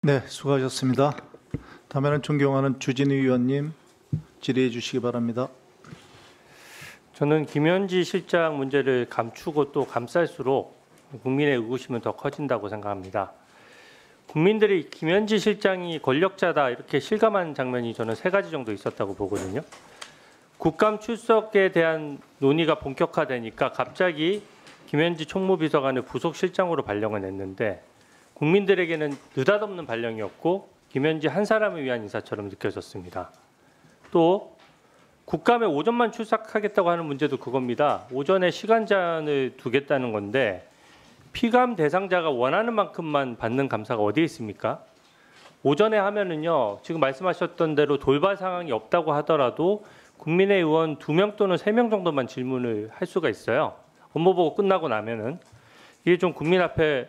네, 수고하셨습니다. 다음에는 존경하는 주진우 의원님 질의해 주시기 바랍니다. 저는 김현지 실장 문제를 감추고 또 감쌀수록 국민의 의구심은 더 커진다고 생각합니다. 국민들이 김현지 실장이 권력자다 이렇게 실감한 장면이 저는 3가지 정도 있었다고 보거든요. 국감 출석에 대한 논의가 본격화되니까 갑자기 김현지 총무비서관을 부속실장으로 발령을 냈는데 국민들에게는 느닷없는 발령이었고 김현지 한 사람을 위한 인사처럼 느껴졌습니다. 또 국감에 오전만 출석하겠다고 하는 문제도 그겁니다. 오전에 시간 제한을 두겠다는 건데 피감 대상자가 원하는 만큼만 받는 감사가 어디에 있습니까? 오전에 하면은요, 지금 말씀하셨던 대로 돌발 상황이 없다고 하더라도 국민의 의원 2명 또는 3명 정도만 질문을 할 수가 있어요. 업무 보고 끝나고 나면은 이게 좀 국민 앞에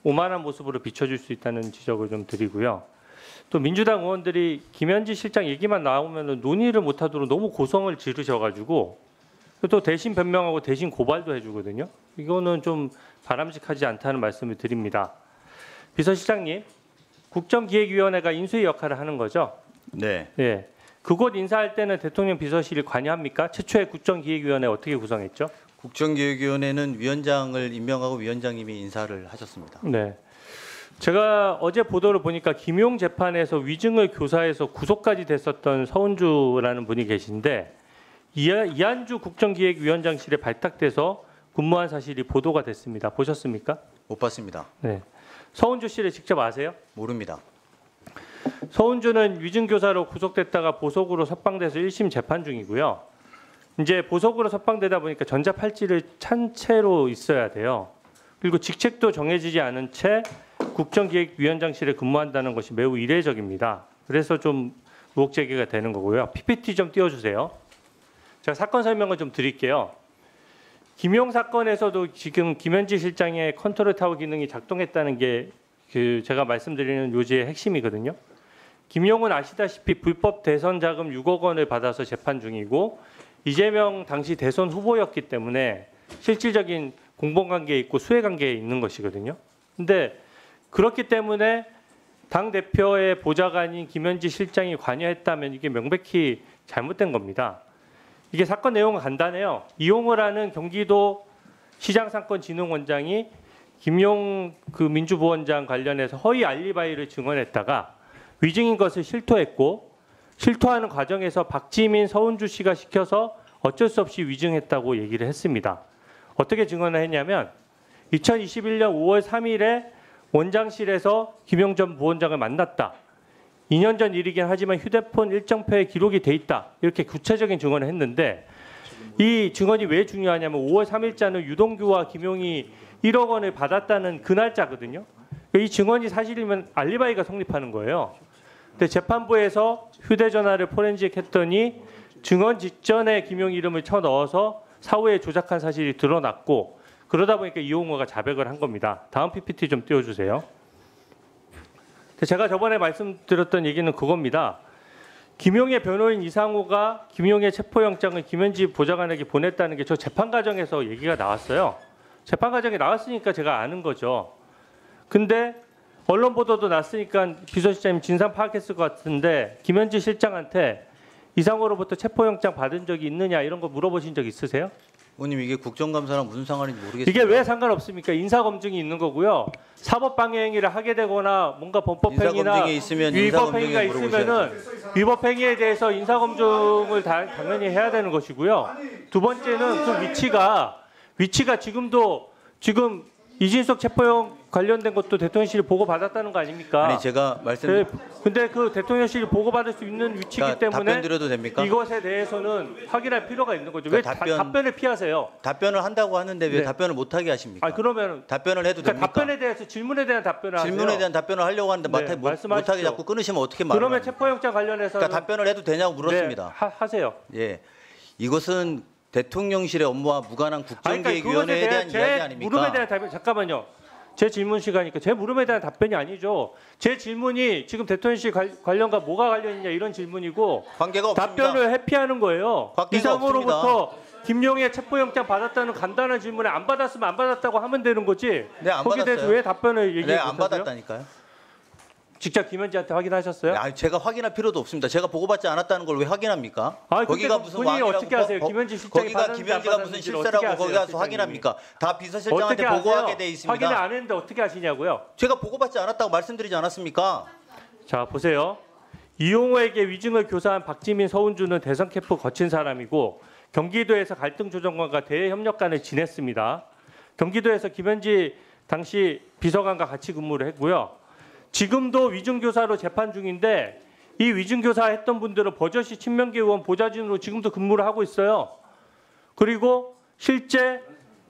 오만한 모습으로 비춰질 수 있다는 지적을 좀 드리고요. 또 민주당 의원들이 김현지 실장 얘기만 나오면 논의를 못하도록 너무 고성을 지르셔가지고 또 대신 변명하고 대신 고발도 해주거든요. 이거는 좀 바람직하지 않다는 말씀을 드립니다. 비서실장님, 국정기획위원회가 인수위 역할을 하는 거죠? 네. 예. 그곳 인사할 때는 대통령 비서실이 관여합니까? 최초의 국정기획위원회 어떻게 구성했죠? 국정기획위원회는 위원장을 임명하고 위원장님이 인사를 하셨습니다. 네. 제가 어제 보도를 보니까 김용 재판에서 위증을 교사해서 구속까지 됐었던 서은주라는 분이 계신데 이한주 국정기획위원장실에 발탁돼서 근무한 사실이 보도가 됐습니다. 보셨습니까? 못 봤습니다. 네. 서은주 씨를 직접 아세요? 모릅니다. 서은주는 위증교사로 구속됐다가 보석으로 석방돼서 1심 재판 중이고요. 이제 보석으로 석방되다 보니까 전자팔찌를 찬 채로 있어야 돼요. 그리고 직책도 정해지지 않은 채 국정기획위원장실에 근무한다는 것이 매우 이례적입니다. 그래서 좀 의혹 제기가 되는 거고요. PPT 좀 띄워주세요. 제가 사건 설명을 좀 드릴게요. 김용 사건에서도 지금 김현지 실장의 컨트롤 타워 기능이 작동했다는 게 제가 말씀드리는 요지의 핵심이거든요. 김용은 아시다시피 불법 대선 자금 6억 원을 받아서 재판 중이고 이재명 당시 대선 후보였기 때문에 실질적인 공범관계에 있고 수혜관계에 있는 것이거든요. 근데 그렇기 때문에 당대표의 보좌관인 김현지 실장이 관여했다면 이게 명백히 잘못된 겁니다. 이게 사건 내용은 간단해요. 이용을 하는 경기도 시장상권진흥원장이 김용 민주부원장 관련해서 허위 알리바이를 증언했다가 위증인 것을 실토했고 실토하는 과정에서 박지민, 서은주 씨가 시켜서 어쩔 수 없이 위증했다고 얘기를 했습니다. 어떻게 증언을 했냐면 2021년 5월 3일에 원장실에서 김용 전 부원장을 만났다. 2년 전 일이긴 하지만 휴대폰 일정표에 기록이 돼 있다. 이렇게 구체적인 증언을 했는데 이 증언이 왜 중요하냐면 5월 3일자는 유동규와 김용이 1억 원을 받았다는 그 날짜거든요. 이 증언이 사실이면 알리바이가 성립하는 거예요. 근데 재판부에서 휴대전화를 포렌식했더니 증언 직전에 김용 이름을 쳐넣어서 사후에 조작한 사실이 드러났고 그러다 보니까 이용호가 자백을 한 겁니다. 다음 PPT 좀 띄워주세요. 제가 저번에 말씀드렸던 얘기는 그겁니다. 김용의 변호인 이상호가 김용의 체포영장을 김현지 보좌관에게 보냈다는 게 저 재판 과정에서 얘기가 나왔어요. 재판 과정에 나왔으니까 제가 아는 거죠. 근데 언론 보도도 났으니까 비서실장님 진상 파악했을 것 같은데 김현지 실장한테 이상호로부터 체포영장 받은 적이 있느냐 이런 거 물어보신 적 있으세요? 의원님 이게 국정감사랑 무슨 상관인지 모르겠습니다. 이게 왜 상관없습니까? 인사검증이 있는 거고요. 사법방해행위를 하게 되거나 뭔가 범법행위나 위법행위가 있으면은 위법행위에 대해서 인사검증을 당연히 해야 되는 것이고요. 두 번째는 그 위치가 지금 이진석 체포영 관련된 것도 대통령실이 보고받았다는 거 아닙니까? 아니 제가 근데 그 대통령실이 보고받을 수 있는 위치이기 때문에 답변 드려도 됩니까? 이것에 대해서는 확인할 필요가 있는 거죠. 왜 답변을 피하세요? 답변을 한다고 하는데 왜 네. 답변을 못하게 하십니까? 그러면 답변을 해도 됩니까? 답변에 대해서 질문에 대한 답변을 하세요. 질문에 대한 답변을 하려고 하는데 네, 못하게 자꾸 끊으시면 어떻게 말을 그러면 합니까? 체포영장 관련해서 그러니까 답변을 해도 되냐고 물었습니다. 네, 하세요. 예, 이것은 대통령실의 업무와 무관한 그것에 국정기획위원회에 대한 제 이야기 아닙니까? 물음에 대한 답변 잠깐만요. 제 질문 시간이니까 제 물음에 대한 답변이 아니죠. 제 질문이 지금 대통령실 관련과 뭐가 관련이냐 이런 질문이고 관계가 없습니다. 답변을 회피하는 거예요. 관계가 이상으로부터 김용의 체포영장 받았다는 간단한 질문에 안 받았으면 안 받았다고 하면 되는 거지. 네, 안 거기에 대해서 받았어요. 왜 답변을 얘기해 네, 안 못하세요? 받았다니까요. 직접 김현지한테 확인하셨어요? 아, 제가 확인할 필요도 없습니다. 제가 보고받지 않았다는 걸 왜 확인합니까? 아니, 거기가 근데 무슨 본인이 왕이라고 어떻게 아세요? 김현지 실장이 거기가 받았는지 안 김현지가 무슨 받았는지를 어떻게 실세라고 거기 아세요, 가서 실장님이? 확인합니까? 다 비서실장한테 어떻게 보고하게 아세요? 돼 있습니다. 확인을 안 했는데 어떻게 아시냐고요? 제가 보고받지 않았다고 말씀드리지 않았습니까? 자, 보세요. 이용호에게 위증을 교사한 박지민, 서운주는 대선 캠프 거친 사람이고 경기도에서 갈등 조정관과 대외 협력관을 지냈습니다. 경기도에서 김현지 당시 비서관과 같이 근무를 했고요. 지금도 위증교사로 재판 중인데 이 위증교사 했던 분들은 버젓이 친명계 의원 보좌진으로 지금도 근무를 하고 있어요. 그리고 실제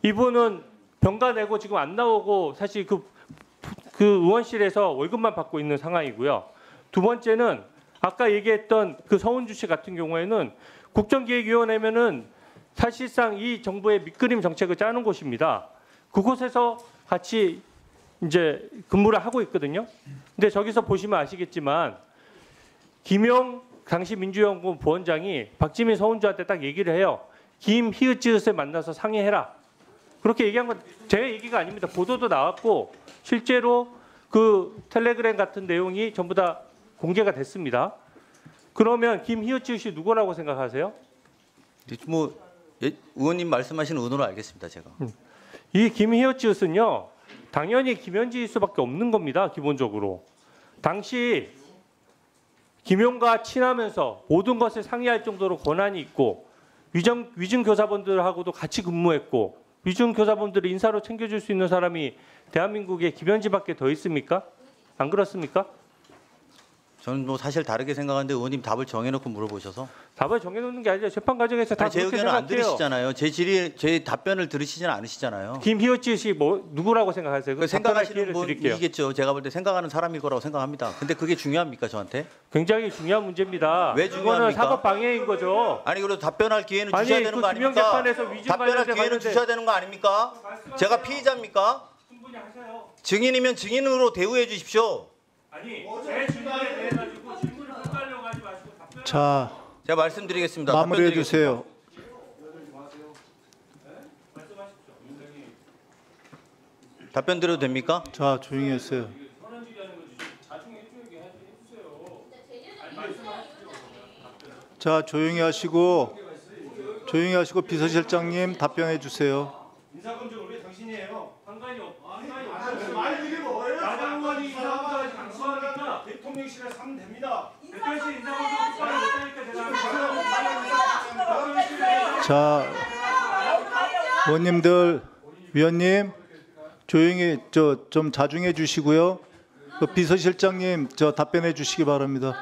이분은 병가 내고 지금 안 나오고 사실 그 의원실에서 월급만 받고 있는 상황이고요. 두 번째는 아까 얘기했던 그 서운주 씨 같은 경우에는 국정기획위원회면은 사실상 이 정부의 밑그림 정책을 짜는 곳입니다. 그곳에서 같이 이제 근무를 하고 있거든요. 근데 저기서 보시면 아시겠지만 김용 당시 민주연구원 부원장이 박지민 서운주한테 딱 얘기를 해요. 김 히읗지읒을 만나서 상의해라. 그렇게 얘기한 건 제 얘기가 아닙니다. 보도도 나왔고 실제로 그 텔레그램 같은 내용이 전부 다 공개가 됐습니다. 그러면 김 히읗지읒이 누구라고 생각하세요? 뭐 의원님 말씀하시는 의도는 알겠습니다. 제가. 이 김 히읗지읒은요. 당연히 김현지일 수밖에 없는 겁니다. 기본적으로. 당시 김용과 친하면서 모든 것을 상의할 정도로 권한이 있고 위증 교사분들하고도 같이 근무했고 위증 교사분들을 인사로 챙겨줄 수 있는 사람이 대한민국에 김현지밖에 더 있습니까? 안 그렇습니까? 저는 뭐 사실 다르게 생각하는데 의원님 답을 정해놓고 물어보셔서 답을 정해놓는 게 아니라 재판 과정에서 다 아니, 제 그렇게 의견을 안 생각해요. 들으시잖아요. 제 답변을 들으시지는 않으시잖아요. 김 히읗지읒이 뭐 누구라고 생각하세요? 그 답변할 생각하시는 기회를 드릴게요. 분이겠죠. 제가 볼 때 생각하는 사람일 거라고 생각합니다. 근데 그게 중요합니까 저한테? 굉장히 중요한 문제입니다. 왜 이거는 중요합니까? 사법 방해인 거죠. 아니 그래도 답변할 기회는 아니, 주셔야 되는 그 거 김영 아닙니까? 재판에서 위증 답변할 관련된 기회는 주셔야 되는 거 아닙니까? 제가 피의자입니까? 충분히 하세요. 증인이면 증인으로 대우해 주십시오. 아니 제 질문에 대해 가지고 질문을 헷갈려고 하지 마시고 답변을 자, 제가 말씀드리겠습니다. 마무리해 답변드리겠습니다. 주세요. 답변 드려도 됩니까? 자, 조용히 하세요. 자, 조용히 하시고 비서실장님 답변해 주세요. 인사검증을 왜 당신이 해요? 상관이 없어. 말 이게 뭐예요? 야당 의원이 인사검증하지 당신하니까 대통령실에서 하면 됩니다. 대통령실 인사검증 국가를 못하니까 제가 자, 의원님들, 위원님 조용히 좀 자중해 주시고요. 그 비서실장님 답변해 주시기 바랍니다.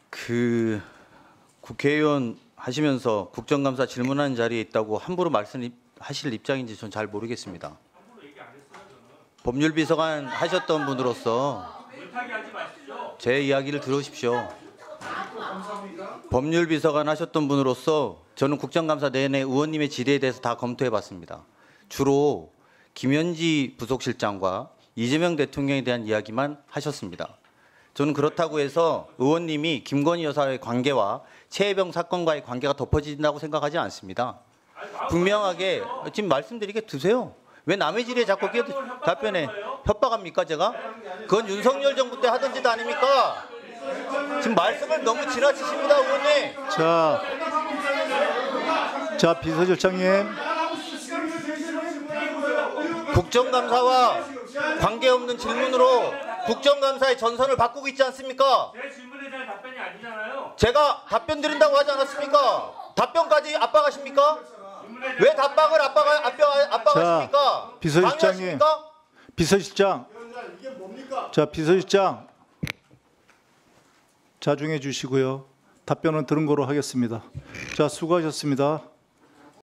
그 국회의원 하시면서 국정감사 질문하는 자리에 있다고 함부로 말씀하실 입장인지 전 잘 모르겠습니다. 법률비서관 하셨던 분으로서 제 이야기를 들으십시오. 법률비서관 하셨던 분으로서 저는 국정감사 내내 의원님의 질의에 대해서 다 검토해봤습니다. 주로 김현지 부속실장과 이재명 대통령에 대한 이야기만 하셨습니다. 저는 그렇다고 해서 의원님이 김건희 여사의 관계와 최혜병 사건과의 관계가 덮어진다고 생각하지 않습니다. 분명하게 지금 말씀드리게 두세요. 왜 남의 질의에 자꾸 답변해 협박합니까 제가? 그건 윤석열 정부 때 하던 짓 아닙니까? 지금 말씀을 너무 지나치십니다 의원님. 자, 비서실장님. 국정감사와 관계없는 질문으로 국정감사의 전선을 바꾸고 있지 않습니까? 제 질문에 대한 답변이 아니잖아요. 제가 답변 드린다고 하지 않았습니까? 답변까지 압박하십니까? 왜 답박을 압박하십니까? 비서실장님. 방해하십니까? 비서실장. 이게 뭡니까? 자, 비서실장 자중해 주시고요. 답변은 들은 거로 하겠습니다. 자, 수고하셨습니다.